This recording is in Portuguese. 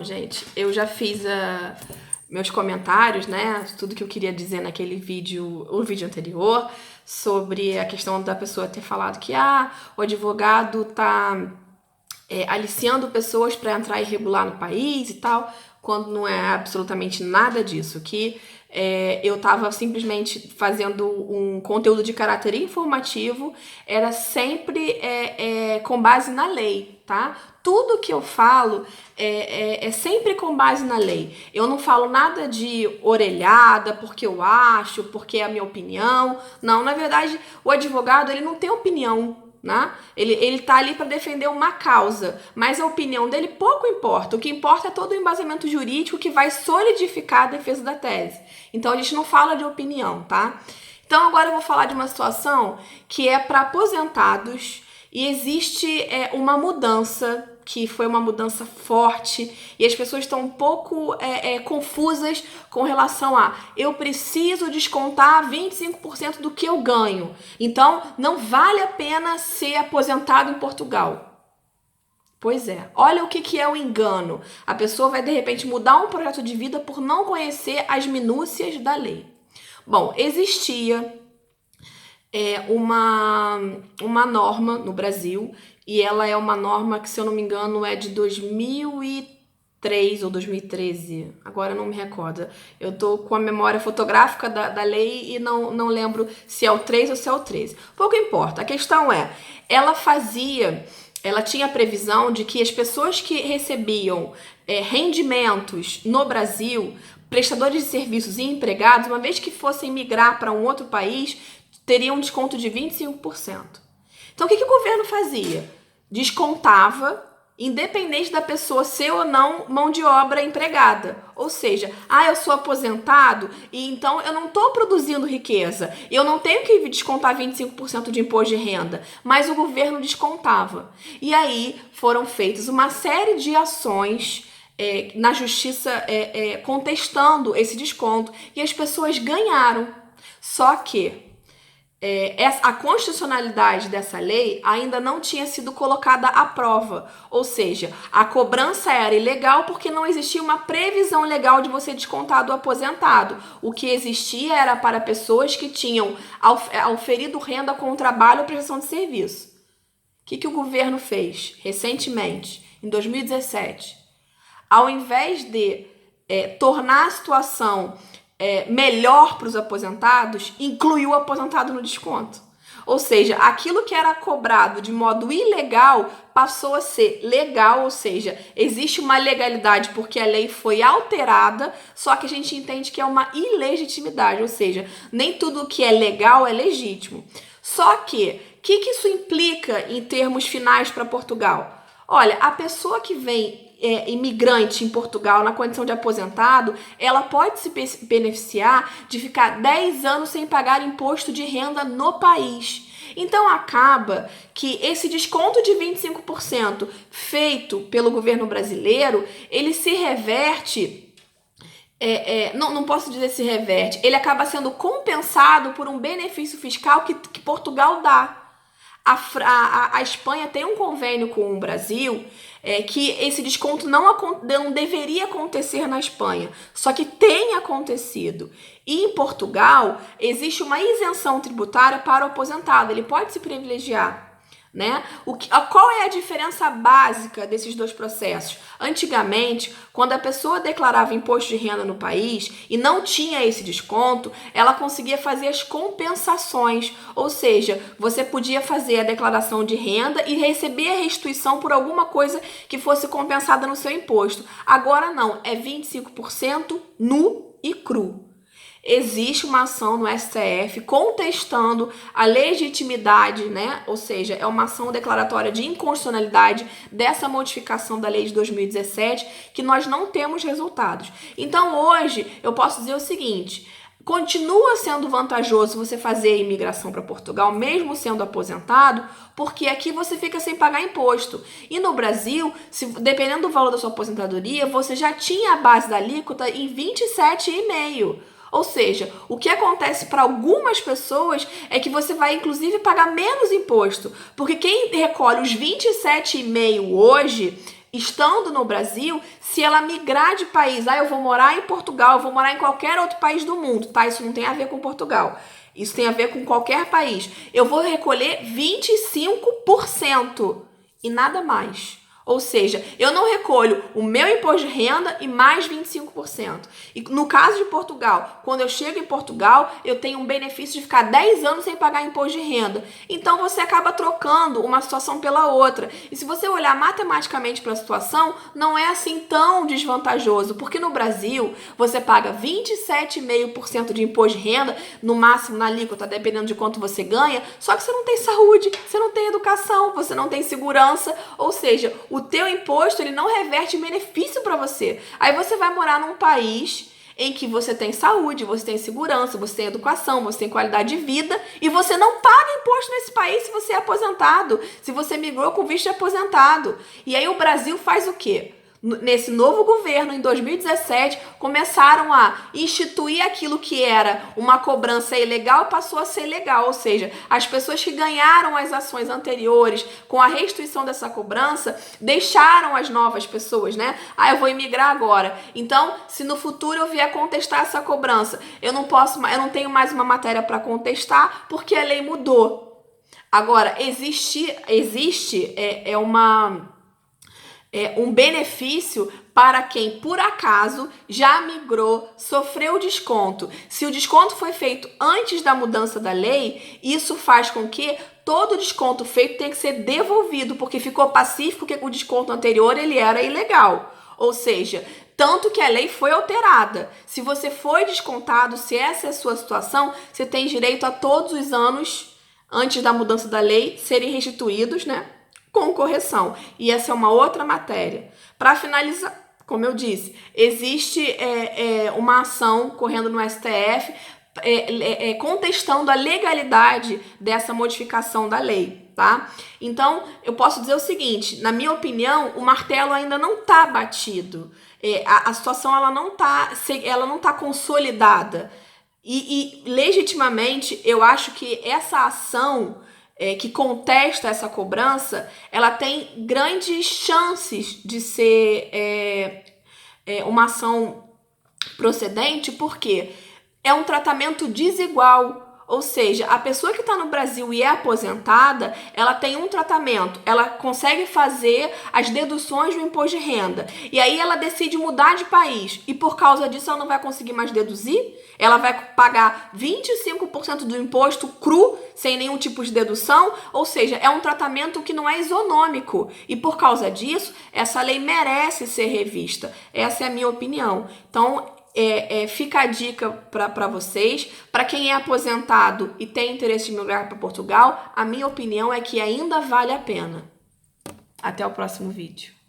Bom, gente, eu já fiz meus comentários, né? Tudo que eu queria dizer naquele vídeo, o vídeo anterior, sobre a questão da pessoa ter falado que o advogado tá aliciando pessoas para entrar irregular no país e tal, quando não é absolutamente nada disso, que eu estava simplesmente fazendo um conteúdo de caráter informativo, era sempre com base na lei, tá? Tudo que eu falo é sempre com base na lei. Eu não falo nada de orelhada, porque eu acho, porque é a minha opinião. Não, na verdade, o advogado, ele não tem opinião, né? Ele tá ali para defender uma causa, mas a opinião dele pouco importa. O que importa é todo o embasamento jurídico que vai solidificar a defesa da tese. Então a gente não fala de opinião, tá? Então agora eu vou falar de uma situação que é para aposentados e existe uma mudança, que foi uma mudança forte, e as pessoas estão um pouco confusas com relação a eu preciso descontar 25% do que eu ganho, então não vale a pena ser aposentado em Portugal. Pois é, olha o que é o engano. A pessoa vai de repente mudar um projeto de vida por não conhecer as minúcias da lei. Bom, existia uma norma no Brasil, e ela é uma norma que, se eu não me engano, é de 2003 ou 2013, agora eu não me recordo. Eu tô com a memória fotográfica da lei e não lembro se é o 3 ou se é o 13. Pouco importa, a questão ela tinha a previsão de que as pessoas que recebiam rendimentos no Brasil, prestadores de serviços e empregados, uma vez que fossem migrar para um outro país, teriam um desconto de 25%. Então, o que o governo fazia? Descontava, independente da pessoa ser ou não mão de obra empregada. Ou seja, eu sou aposentado e então eu não estou produzindo riqueza. Eu não tenho que descontar 25% de imposto de renda, mas o governo descontava. E aí foram feitas uma série de ações na justiça contestando esse desconto, e as pessoas ganharam. Só que a constitucionalidade dessa lei ainda não tinha sido colocada à prova, ou seja, a cobrança era ilegal porque não existia uma previsão legal de você descontar do aposentado. O que existia era para pessoas que tinham auferido renda com o trabalho ou prestação de serviço. O que o governo fez recentemente, em 2017? Ao invés de tornar a situação melhor para os aposentados, incluiu o aposentado no desconto. Ou seja, aquilo que era cobrado de modo ilegal passou a ser legal, ou seja, existe uma legalidade porque a lei foi alterada, só que a gente entende que é uma ilegitimidade, ou seja, nem tudo que é legal é legítimo. Só que, o que isso implica em termos finais para Portugal? Olha, a pessoa que vem imigrante em Portugal na condição de aposentado, ela pode se beneficiar de ficar 10 anos sem pagar imposto de renda no país. Então acaba que esse desconto de 25% feito pelo governo brasileiro, ele se reverte, não posso dizer se reverte, ele acaba sendo compensado por um benefício fiscal que Portugal dá. A Espanha tem um convênio com o Brasil que esse desconto não deveria acontecer na Espanha, só que tem acontecido. E em Portugal existe uma isenção tributária para o aposentado, ele pode se privilegiar, né? Qual é a diferença básica desses dois processos? Antigamente, quando a pessoa declarava imposto de renda no país e não tinha esse desconto, ela conseguia fazer as compensações, ou seja, você podia fazer a declaração de renda e receber a restituição por alguma coisa que fosse compensada no seu imposto. Agora não, é 25% nu e cru. Existe uma ação no STF contestando a legitimidade, né? Ou seja, é uma ação declaratória de inconstitucionalidade dessa modificação da lei de 2017, que nós não temos resultados. Então hoje eu posso dizer o seguinte: continua sendo vantajoso você fazer a imigração para Portugal, mesmo sendo aposentado, porque aqui você fica sem pagar imposto. E no Brasil, dependendo do valor da sua aposentadoria, você já tinha a base da alíquota em 27,5%. Ou seja, o que acontece para algumas pessoas é que você vai inclusive pagar menos imposto, porque quem recolhe os 27,5% hoje estando no Brasil, se ela migrar de país, eu vou morar em Portugal, eu vou morar em qualquer outro país do mundo, tá? Isso não tem a ver com Portugal. Isso tem a ver com qualquer país. Eu vou recolher 25% e nada mais. Ou seja, eu não recolho o meu imposto de renda e mais 25%. E no caso de Portugal, quando eu chego em Portugal, eu tenho um benefício de ficar 10 anos sem pagar imposto de renda. Então você acaba trocando uma situação pela outra. E se você olhar matematicamente para a situação, não é assim tão desvantajoso, porque no Brasil você paga 27,5% de imposto de renda, no máximo na alíquota, dependendo de quanto você ganha, só que você não tem saúde, você não tem educação, você não tem segurança, ou seja, o teu imposto ele não reverte benefício para você. Aí você vai morar num país em que você tem saúde, você tem segurança, você tem educação, você tem qualidade de vida e você não paga imposto nesse país se você é aposentado, se você migrou com visto de aposentado. E aí o Brasil faz o quê? Nesse novo governo, em 2017, começaram a instituir aquilo que era uma cobrança ilegal, passou a ser legal, ou seja, as pessoas que ganharam as ações anteriores com a restituição dessa cobrança, deixaram as novas pessoas, né? Eu vou imigrar agora. Então, se no futuro eu vier contestar essa cobrança, eu não tenho mais uma matéria para contestar, porque a lei mudou. Agora, existe um benefício para quem, por acaso, já migrou, sofreu desconto. Se o desconto foi feito antes da mudança da lei, isso faz com que todo desconto feito tenha que ser devolvido, porque ficou pacífico que o desconto anterior ele era ilegal. Ou seja, tanto que a lei foi alterada. Se você foi descontado, se essa é a sua situação, você tem direito a todos os anos, antes da mudança da lei, serem restituídos, né? Com correção. E essa é uma outra matéria. Para finalizar, como eu disse, existe uma ação correndo no STF contestando a legalidade dessa modificação da lei, tá? Então, eu posso dizer o seguinte, na minha opinião, o martelo ainda não está batido. A situação ela não tá consolidada. E legitimamente, eu acho que essa ação que contesta essa cobrança, ela tem grandes chances de ser uma ação procedente, porque é um tratamento desigual. Ou seja, a pessoa que está no Brasil e é aposentada, ela tem um tratamento, ela consegue fazer as deduções do imposto de renda. E aí ela decide mudar de país. E por causa disso ela não vai conseguir mais deduzir? Ela vai pagar 25% do imposto cru, sem nenhum tipo de dedução? Ou seja, é um tratamento que não é isonômico. E por causa disso, essa lei merece ser revista. Essa é a minha opinião. Então, fica a dica para vocês. Para quem é aposentado e tem interesse em migrar para Portugal, a minha opinião é que ainda vale a pena. Até o próximo vídeo.